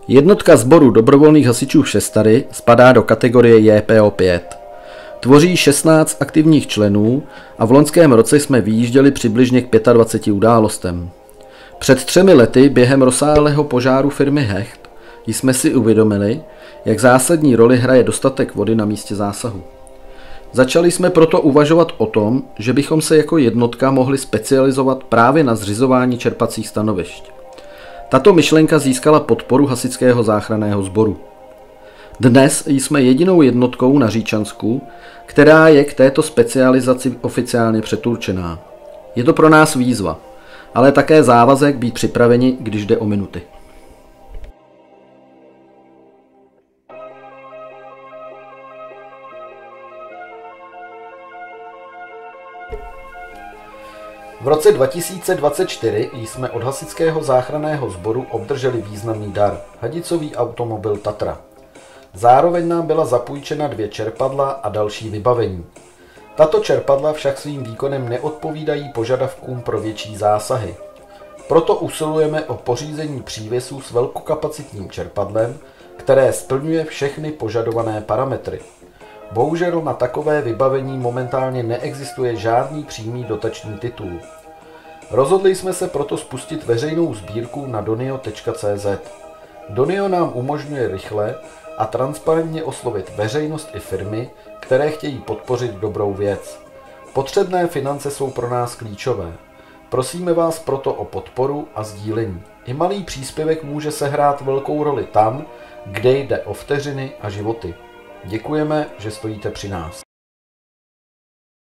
Jednotka sboru dobrovolných hasičů Šestary spadá do kategorie JPO 5. Tvoří 16 aktivních členů a v loňském roce jsme vyjížděli přibližně k 25 událostem. Před 3 lety během rozsáhlého požáru firmy Hecht jsme si uvědomili, jak zásadní roli hraje dostatek vody na místě zásahu. Začali jsme proto uvažovat o tom, že bychom se jako jednotka mohli specializovat právě na zřizování čerpacích stanovišť. Tato myšlenka získala podporu hasičského záchranného sboru. Dnes jsme jedinou jednotkou na Říčansku, která je k této specializaci oficiálně předurčená. Je to pro nás výzva, ale také závazek být připraveni, když jde o minuty. V roce 2024 jsme od hasičského záchranného sboru obdrželi významný dar – hadicový automobil Tatra. Zároveň nám byla zapůjčena 2 čerpadla a další vybavení. Tato čerpadla však svým výkonem neodpovídají požadavkům pro větší zásahy. Proto usilujeme o pořízení přívěsů s velkokapacitním čerpadlem, které splňuje všechny požadované parametry. Bohužel na takové vybavení momentálně neexistuje žádný přímý dotační titul. Rozhodli jsme se proto spustit veřejnou sbírku na donio.cz. Donio nám umožňuje rychle a transparentně oslovit veřejnost i firmy, které chtějí podpořit dobrou věc. Potřebné finance jsou pro nás klíčové. Prosíme vás proto o podporu a sdílení. I malý příspěvek může sehrát velkou roli tam, kde jde o vteřiny a životy. Děkujeme, že stojíte při nás.